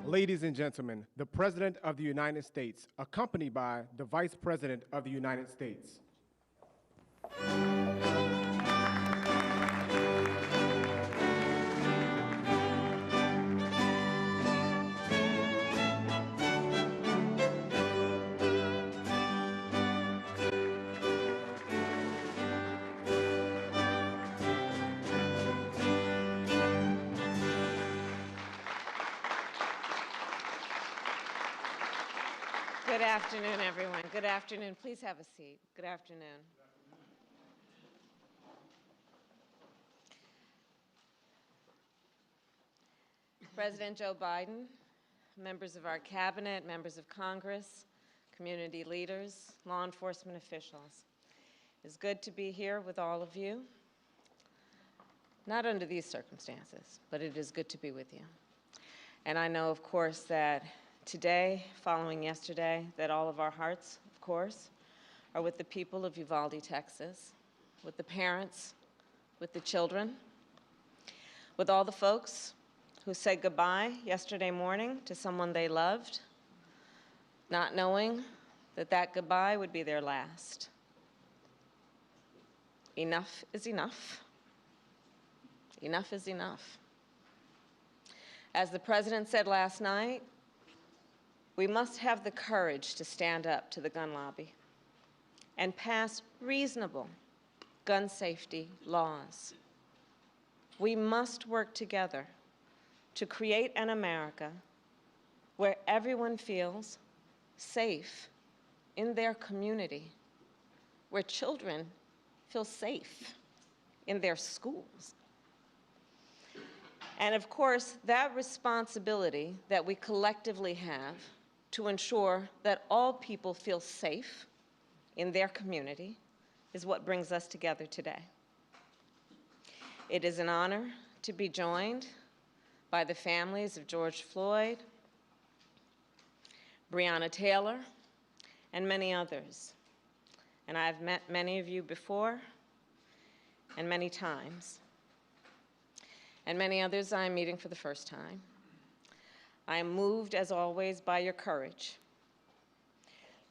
Ladies and gentlemen, the President of the United States, accompanied by the Vice President of the United States. Good afternoon, everyone. Good afternoon. Please have a seat. Good afternoon. President Joe Biden, members of our cabinet, members of Congress, community leaders, law enforcement officials. It's good to be here with all of you. Not under these circumstances, but it is good to be with you. And I know, of course, that today, following yesterday, that all of our hearts, of course, are with the people of Uvalde, Texas, with the parents, with the children, with all the folks who said goodbye yesterday morning to someone they loved, not knowing that that goodbye would be their last. Enough is enough. Enough is enough. As the President said last night, we must have the courage to stand up to the gun lobby and pass reasonable gun safety laws. We must work together to create an America where everyone feels safe in their community, where children feel safe in their schools. And of course, that responsibility that we collectively have to ensure that all people feel safe in their community is what brings us together today. It is an honor to be joined by the families of George Floyd, Breonna Taylor, and many others. And I've met many of you before and many times. And many others I'm meeting for the first time. I am moved, as always, by your courage.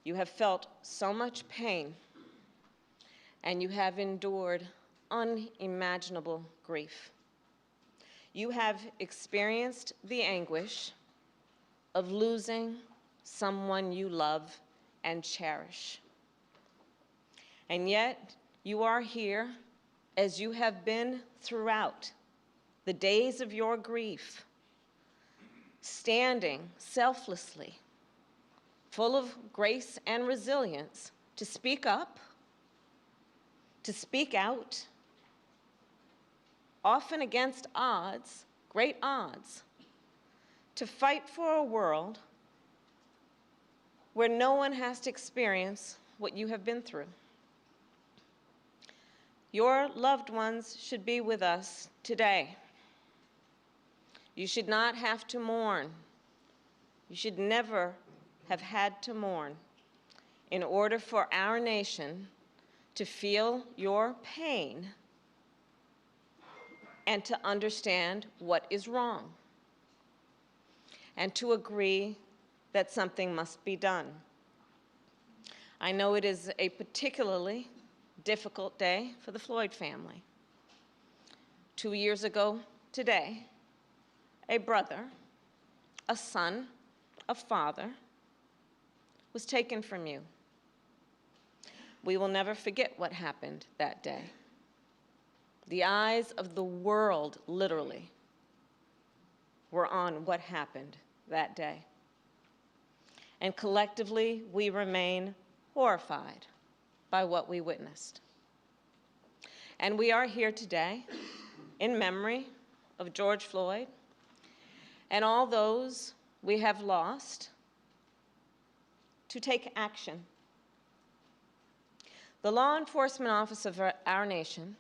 You have felt so much pain, and you have endured unimaginable grief. You have experienced the anguish of losing someone you love and cherish. And yet, you are here, as you have been throughout the days of your grief, standing selflessly, full of grace and resilience, to speak up, to speak out, often against odds, great odds, to fight for a world where no one has to experience what you have been through. Your loved ones should be with us today. You should not have to mourn. You should never have had to mourn in order for our nation to feel your pain and to understand what is wrong and to agree that something must be done. I know it is a particularly difficult day for the Floyd family. 2 years ago today, a brother, a son, a father was taken from you. We will never forget what happened that day. The eyes of the world, literally, were on what happened that day. And collectively, we remain horrified by what we witnessed. And we are here today in memory of George Floyd and all those we have lost to take action. The law enforcement office of our nation,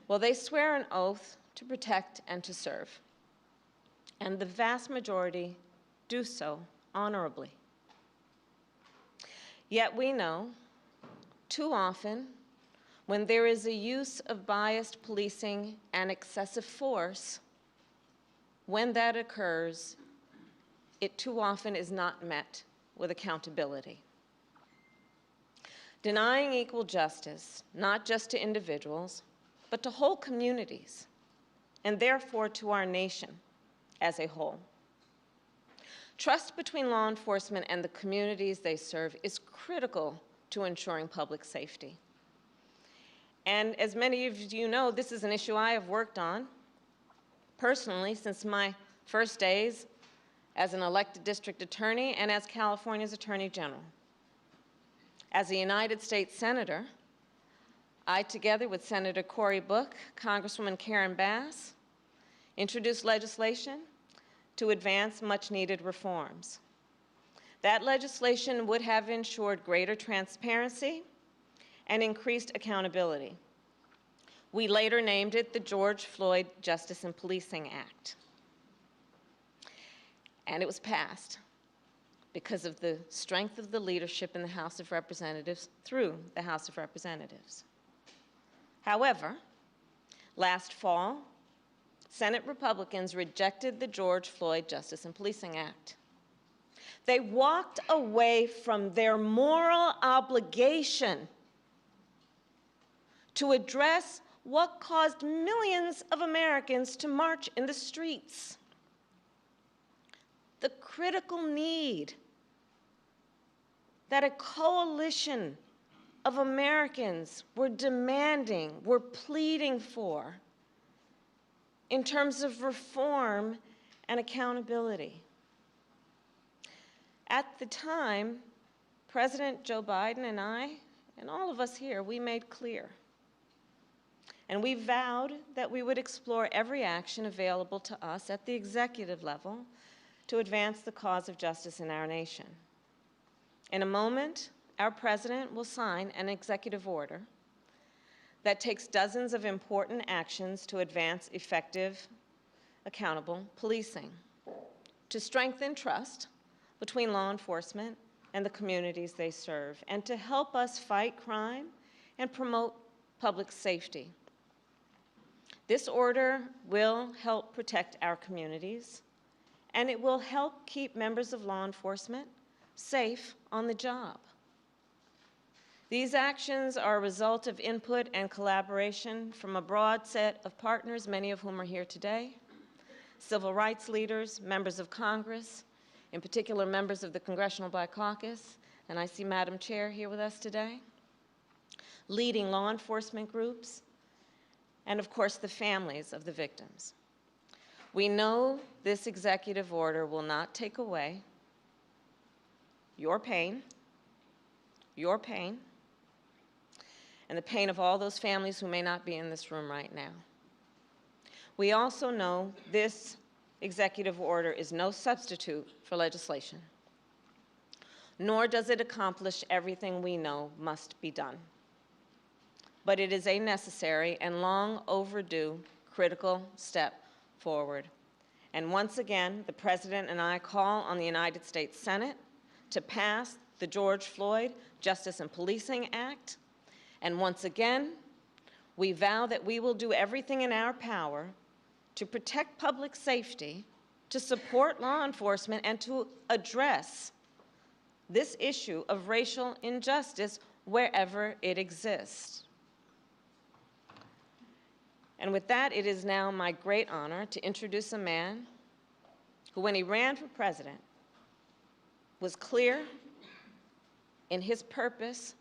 well, they swear an oath to protect and to serve. And the vast majority do so honorably. Yet we know, too often, when there is a use of biased policing and excessive force, when that occurs, it too often is not met with accountability. Denying equal justice, not just to individuals, but to whole communities, and therefore to our nation as a whole. Trust between law enforcement and the communities they serve is critical to ensuring public safety. And as many of you know, this is an issue I have worked on personally since my first days as an elected district attorney and as California's Attorney General. As a United States Senator, I, together with Senator Cory Book, Congresswoman Karen Bass, introduced legislation to advance much-needed reforms. That legislation would have ensured greater transparency and increased accountability. We later named it the George Floyd Justice and Policing Act. And it was passed because of the strength of the leadership in the House of Representatives through the House of Representatives. However, last fall, Senate Republicans rejected the George Floyd Justice and Policing Act. They walked away from their moral obligation to address what caused millions of Americans to march in the streets. The critical need that a coalition of Americans were demanding, were pleading for, in terms of reform and accountability. At the time, President Joe Biden and I, and all of us here, we made clear, and we vowed that we would explore every action available to us at the executive level to advance the cause of justice in our nation. In a moment, our president will sign an executive order that takes dozens of important actions to advance effective, accountable policing, to strengthen trust between law enforcement and the communities they serve, and to help us fight crime and promote public safety. This order will help protect our communities, and it will help keep members of law enforcement safe on the job. These actions are a result of input and collaboration from a broad set of partners, many of whom are here today, civil rights leaders, members of Congress, in particular members of the Congressional Black Caucus, and I see Madam Chair here with us today, leading law enforcement groups, and of course the families of the victims. We know this executive order will not take away your pain, and the pain of all those families who may not be in this room right now. We also know this executive order is no substitute for legislation, nor does it accomplish everything we know must be done. But it is a necessary and long overdue critical step forward. And once again, the President and I call on the United States Senate to pass the George Floyd Justice and Policing Act. And once again, we vow that we will do everything in our power to protect public safety, to support law enforcement, and to address this issue of racial injustice wherever it exists. And with that, it is now my great honor to introduce a man who, when he ran for president, was clear in his purpose,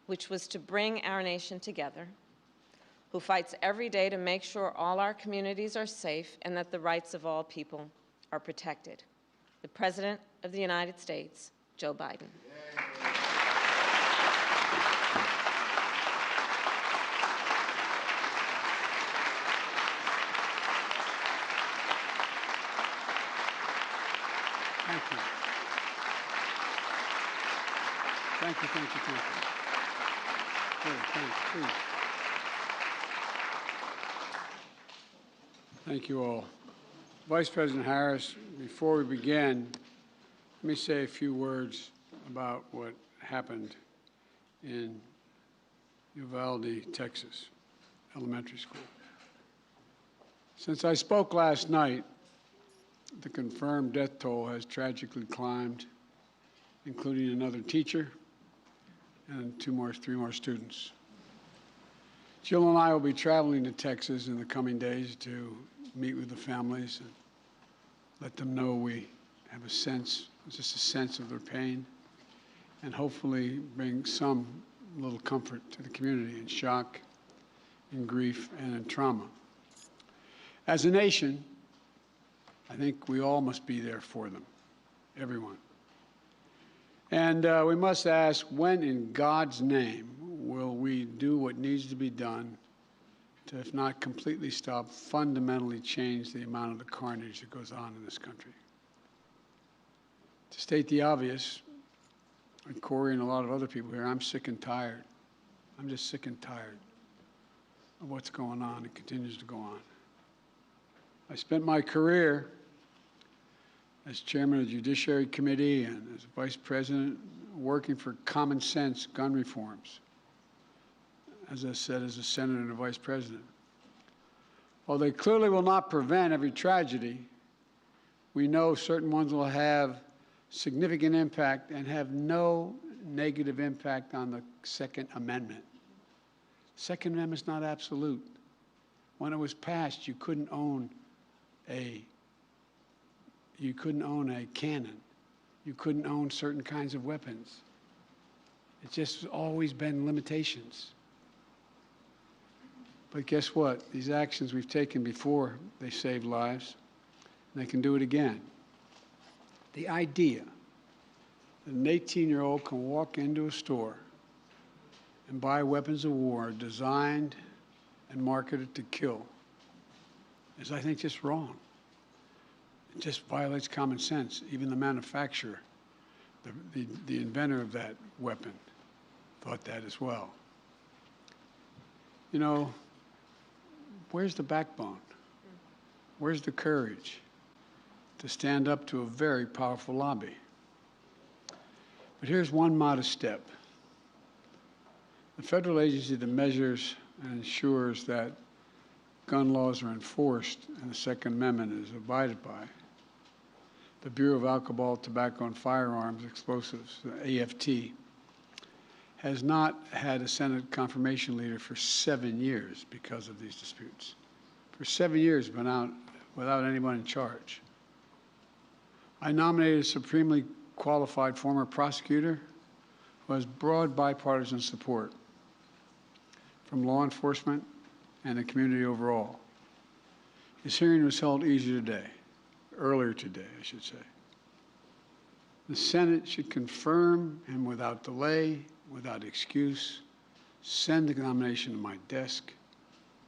which was to bring our nation together, who fights every day to make sure all our communities are safe and that the rights of all people are protected. The President of the United States, Joe Biden. Thank you. Thank you, thank you, thank you. Thanks, please. Thank you all. Vice President Harris, before we begin, let me say a few words about what happened in Uvalde, Texas, elementary school. Since I spoke last night, the confirmed death toll has tragically climbed, including another teacher and three more students. Jill and I will be traveling to Texas in the coming days to meet with the families and let them know we have a sense, just a sense of their pain, and hopefully bring some little comfort to the community in shock, in grief, and in trauma. As a nation, I think we all must be there for them, everyone. And we must ask, when in God's name will we do what needs to be done to, if not completely stop, fundamentally change the amount of the carnage that goes on in this country? To state the obvious, and Corey and a lot of other people here, I'm sick and tired. I'm just sick and tired of what's going on and continues to go on. I spent my career as chairman of the Judiciary Committee and as vice president working for common sense gun reforms, as I said, as a senator and a vice president. While they clearly will not prevent every tragedy, we know certain ones will have significant impact and have no negative impact on the Second Amendment. The Second Amendment is not absolute. When it was passed, you couldn't own a cannon. You couldn't own certain kinds of weapons. It's just always been limitations. But guess what? These actions we've taken before, they saved lives, and they can do it again. The idea that an 18-year-old can walk into a store and buy weapons of war designed and marketed to kill is, I think, just wrong. It just violates common sense. Even the manufacturer, the inventor of that weapon, thought that as well. You know, where's the backbone? Where's the courage to stand up to a very powerful lobby? But here's one modest step. The federal agency that measures and ensures that gun laws are enforced and the Second Amendment is abided by, the Bureau of Alcohol, Tobacco, and Firearms Explosives, the AFT, has not had a Senate confirmation leader for 7 years because of these disputes. For 7 years, been out without anyone in charge. I nominated a supremely qualified former prosecutor who has broad bipartisan support from law enforcement and the community overall. His hearing was held earlier today, I should say. The Senate should confirm and without delay, without excuse, send the nomination to my desk.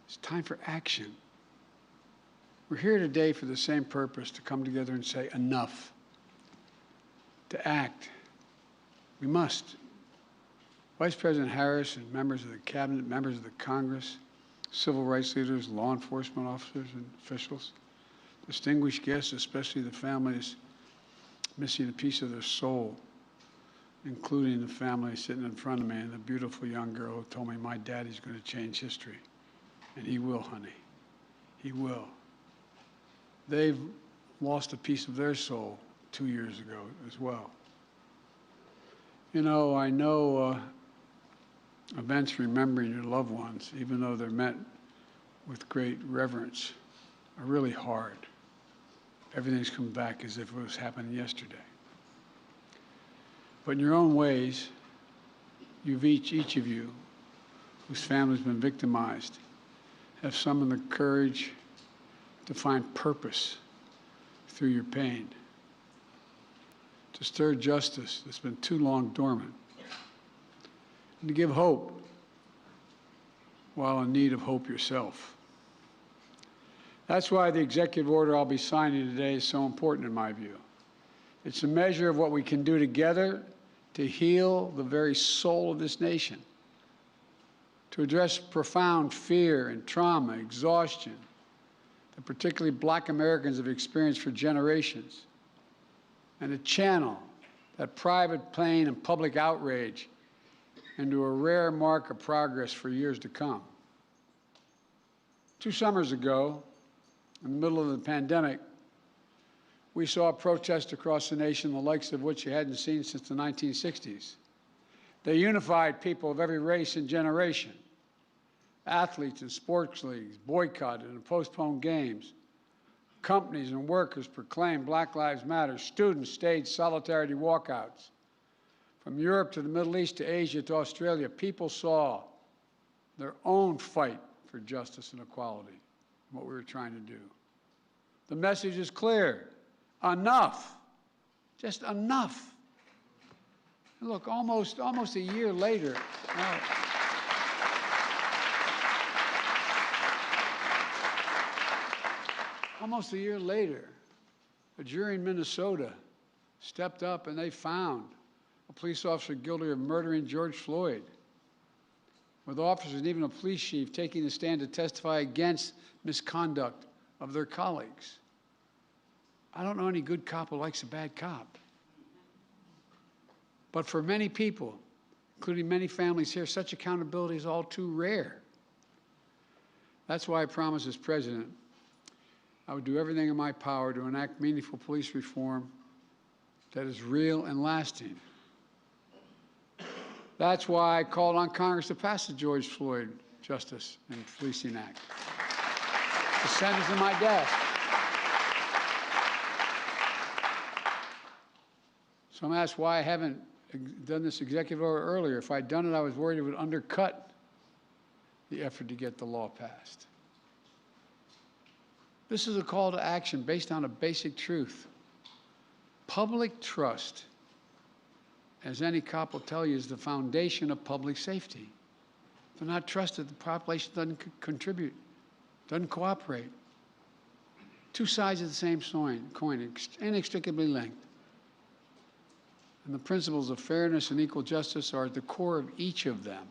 It's time for action. We're here today for the same purpose, to come together and say enough, to act. We must. Vice President Harris and members of the Cabinet, members of the Congress, civil rights leaders, law enforcement officers and officials, distinguished guests, especially the families missing a piece of their soul, including the family sitting in front of me and the beautiful young girl who told me, my daddy's going to change history. And he will, honey. He will. They've lost a piece of their soul 2 years ago as well. You know, I know events remembering your loved ones, even though they're met with great reverence, are really hard. Everything's come back as if it was happening yesterday. But in your own ways, you've each of you, whose family's been victimized, have summoned the courage to find purpose through your pain, to stir justice that's been too long dormant, and to give hope while in need of hope yourself. That's why the executive order I'll be signing today is so important in my view. It's a measure of what we can do together to heal the very soul of this nation, to address profound fear and trauma, exhaustion that particularly Black Americans have experienced for generations, and to channel that private pain and public outrage into a rare mark of progress for years to come. 2 summers ago, in the middle of the pandemic, we saw protests across the nation, the likes of which you hadn't seen since the 1960s. They unified people of every race and generation. Athletes and sports leagues boycotted and postponed games. Companies and workers proclaimed Black Lives Matter. Students staged solidarity walkouts. From Europe to the Middle East to Asia to Australia, people saw their own fight for justice and equality, what we were trying to do. The message is clear. Enough. Just enough. And look, almost a year later, almost a year later, a jury in Minnesota stepped up and they found a police officer guilty of murdering George Floyd, with officers and even a police chief taking the stand to testify against misconduct of their colleagues. I don't know any good cop who likes a bad cop. But for many people, including many families here, such accountability is all too rare. That's why I promised as president I would do everything in my power to enact meaningful police reform that is real and lasting. That's why I called on Congress to pass the George Floyd Justice and Policing Act. The Senate's in my desk. So I'm asked why I haven't done this executive order earlier. If I'd done it, I was worried it would undercut the effort to get the law passed. This is a call to action based on a basic truth. Public trust, as any cop will tell you, is the foundation of public safety. If they're not trusted, the population doesn't contribute, doesn't cooperate. Two sides of the same coin, inextricably linked. And the principles of fairness and equal justice are at the core of each of them.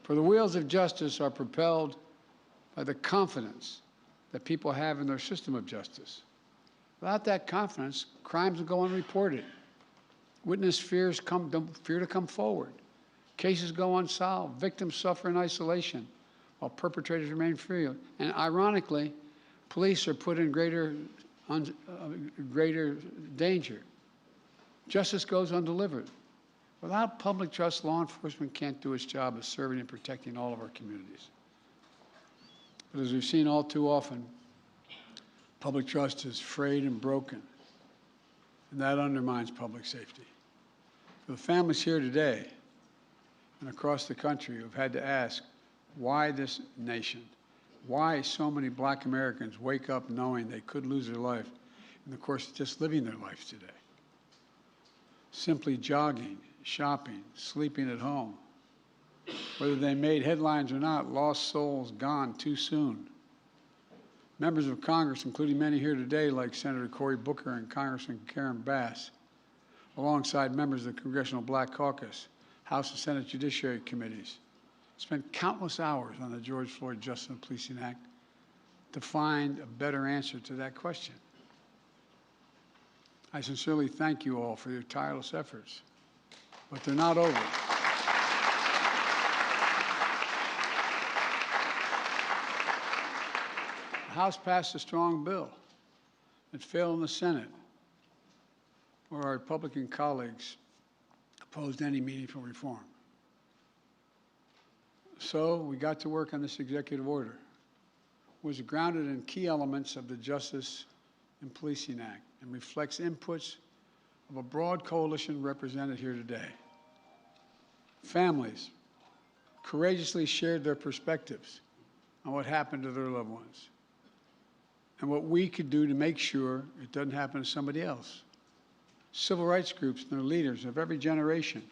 For the wheels of justice are propelled by the confidence that people have in their system of justice. Without that confidence, crimes will go unreported. Witness fear to come forward. Cases go unsolved. Victims suffer in isolation while perpetrators remain free. And ironically, police are put in greater danger. Justice goes undelivered. Without public trust, law enforcement can't do its job of serving and protecting all of our communities. But as we've seen all too often, public trust is frayed and broken, and that undermines public safety. For the families here today and across the country who've had to ask why this nation, why so many Black Americans wake up knowing they could lose their life in the course of just living their lives today. Simply jogging, shopping, sleeping at home. Whether they made headlines or not, lost souls gone too soon. Members of Congress, including many here today, like Senator Cory Booker and Congressman Karen Bass, alongside members of the Congressional Black Caucus, House and Senate Judiciary Committees, spent countless hours on the George Floyd Justice and Policing Act to find a better answer to that question. I sincerely thank you all for your tireless efforts, but they're not over. The House passed a strong bill. It failed in the Senate, where our Republican colleagues opposed any meaningful reform. So we got to work on this executive order. It was grounded in key elements of the Justice and Policing Act and reflects inputs of a broad coalition represented here today. Families courageously shared their perspectives on what happened to their loved ones and what we could do to make sure it doesn't happen to somebody else. Civil rights groups and their leaders of every generation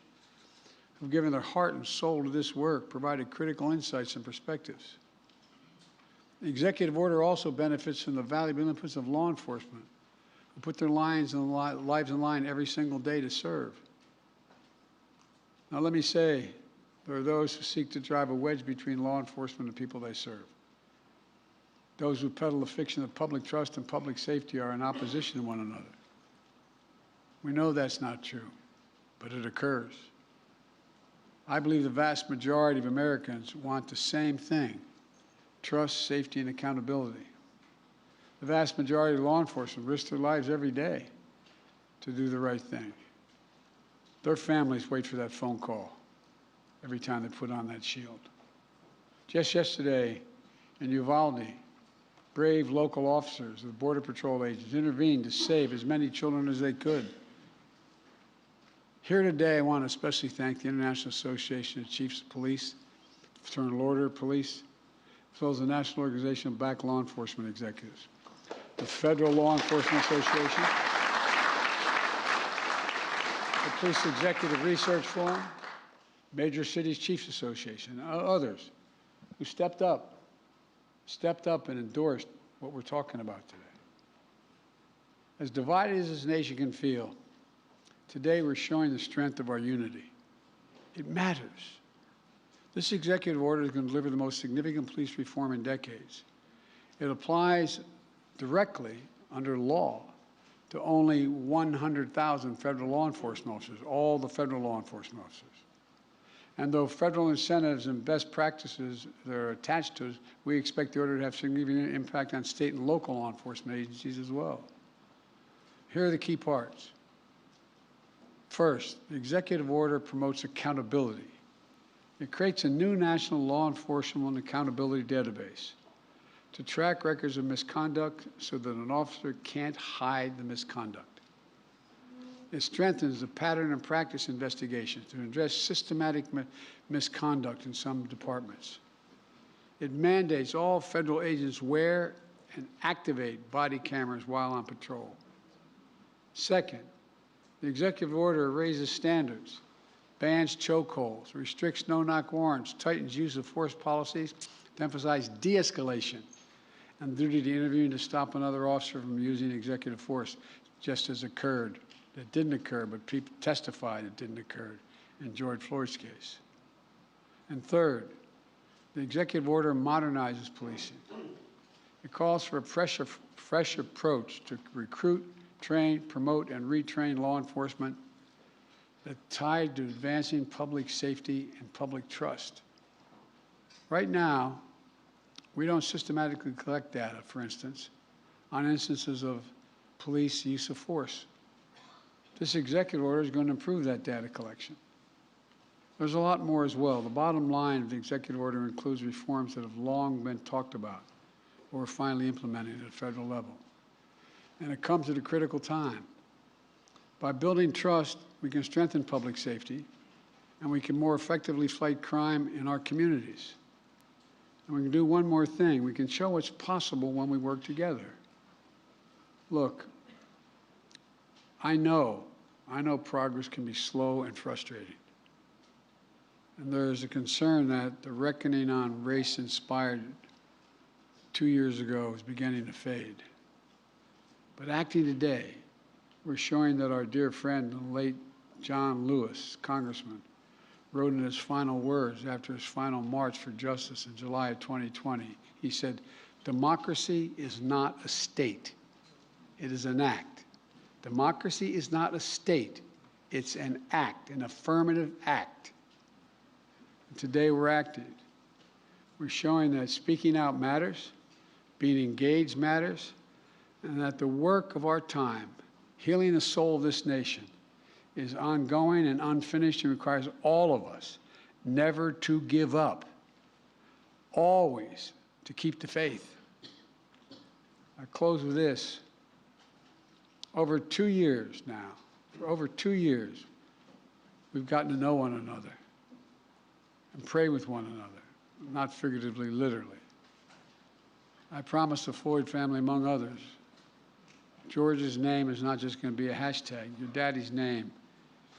who've given their heart and soul to this work provided critical insights and perspectives. The executive order also benefits from the valuable inputs of law enforcement who put their lives in line every single day to serve. Now let me say, there are those who seek to drive a wedge between law enforcement and the people they serve. Those who peddle the fiction of public trust and public safety are in opposition to one another. We know that's not true, but it occurs. I believe the vast majority of Americans want the same thing: trust, safety, and accountability. The vast majority of law enforcement risk their lives every day to do the right thing. Their families wait for that phone call every time they put on that shield. Just yesterday in Uvalde, brave local officers of the Border Patrol agents intervened to save as many children as they could. Here today, I want to especially thank the International Association of Chiefs of Police, Fraternal Order of Police, as well as the National Organization of Black Law Enforcement Executives, the Federal Law Enforcement Association, the Police Executive Research Forum, Major Cities Chiefs Association, and others who stepped up and endorsed what we're talking about today. As divided as this nation can feel, today we're showing the strength of our unity. It matters. This executive order is going to deliver the most significant police reform in decades. It applies directly under law to only 100,000 federal law enforcement officers, all the federal law enforcement officers. And though federal incentives and best practices that are attached to it, we expect the order to have significant impact on state and local law enforcement agencies as well. Here are the key parts. First, the executive order promotes accountability. It creates a new national law enforcement and accountability database to track records of misconduct so that an officer can't hide the misconduct. It strengthens the pattern and practice investigations to address systematic misconduct in some departments. It mandates all federal agents wear and activate body cameras while on patrol. Second, the executive order raises standards, bans chokeholds, restricts no-knock warrants, tightens use of force policies to emphasize de-escalation and duty to intervene to stop another officer from using executive force, just as occurred. That didn't occur, but people testified it didn't occur in George Floyd's case. And third, the executive order modernizes policing. It calls for a fresh approach to recruit, train, promote, and retrain law enforcement that's tied to advancing public safety and public trust. Right now, we don't systematically collect data, for instance, on instances of police use of force. This executive order is going to improve that data collection. There's a lot more as well. The bottom line of the executive order includes reforms that have long been talked about or are finally implemented at a federal level. And it comes at a critical time. By building trust, we can strengthen public safety, and we can more effectively fight crime in our communities. And we can do one more thing. We can show what's possible when we work together. Look, I know progress can be slow and frustrating. And there's a concern that the reckoning on race inspired 2 years ago is beginning to fade. But acting today, we're showing that our dear friend, the late John Lewis, Congressman, wrote in his final words after his final march for justice in July of 2020, he said, "Democracy is not a state, it is an act. Democracy is not a state, it's an act, an affirmative act." And today we're acting. We're showing that speaking out matters, being engaged matters, and that the work of our time, healing the soul of this nation, is ongoing and unfinished and requires all of us never to give up, always to keep the faith. I close with this. Over 2 years now, for over 2 years, we've gotten to know one another and pray with one another, not figuratively, literally. I promised the Floyd family, among others, George's name is not just going to be a hashtag. Your daddy's name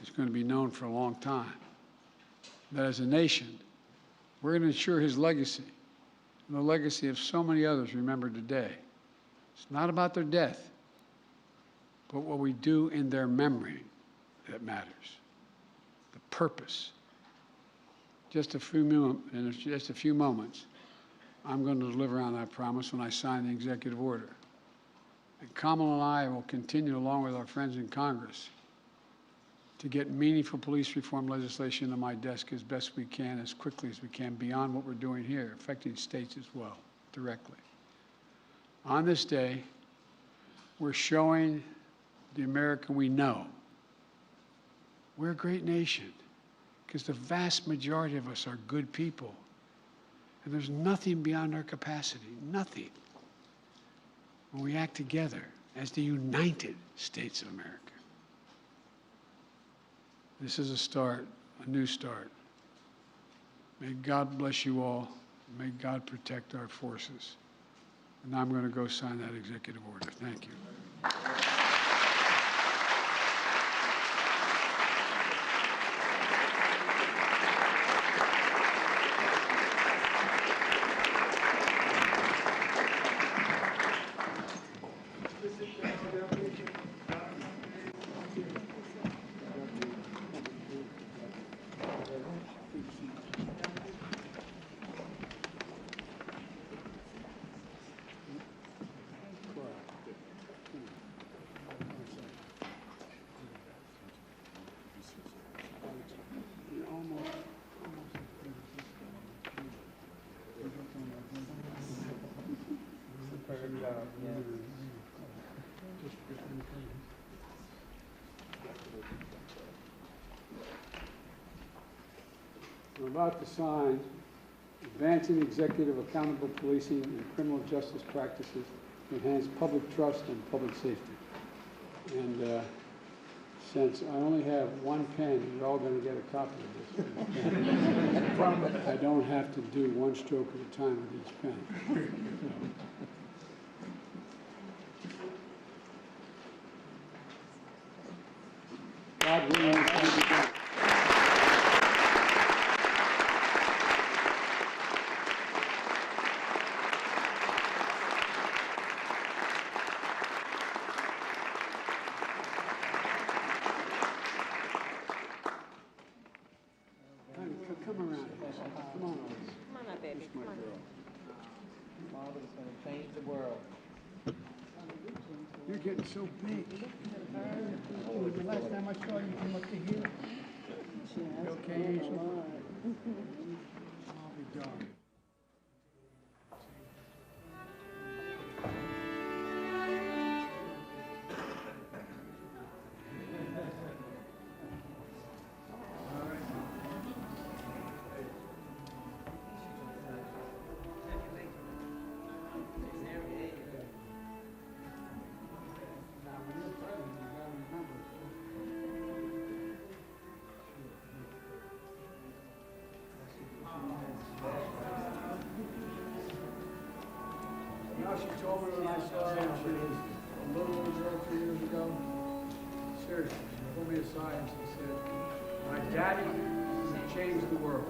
is going to be known for a long time. That as a nation, we're going to ensure his legacy and the legacy of so many others remembered today. It's not about their death, but what we do in their memory that matters. The purpose. In just a few moments, I'm going to deliver on that promise when I sign the executive order. And Kamala and I will continue, along with our friends in Congress, to get meaningful police reform legislation to my desk as best we can, as quickly as we can, beyond what we're doing here, affecting states as well, directly. On this day, we're showing the America we know we're a great nation, because the vast majority of us are good people. And there's nothing beyond our capacity, nothing, when we act together as the United States of America. This is a start, a new start. May God bless you all. May God protect our forces. And now I'm going to go sign that executive order. Thank you. We're about to sign Advancing Executive Accountable Policing and Criminal Justice Practices to Enhance Public Trust and Public Safety. And since I only have one pen, you're all going to get a copy of this. I don't have to do one stroke at a time with each pen. God willing, it's going to be done. Come around. Come on. Come on up, baby. Come on. Father is going to change the world. You're getting so big. The last time I saw you come up to here. You okay, Angel? I'll be darned. She told me when I saw her, she was a little girl 2 years ago. Seriously, she pulled me aside and she said, "My daddy changed the world."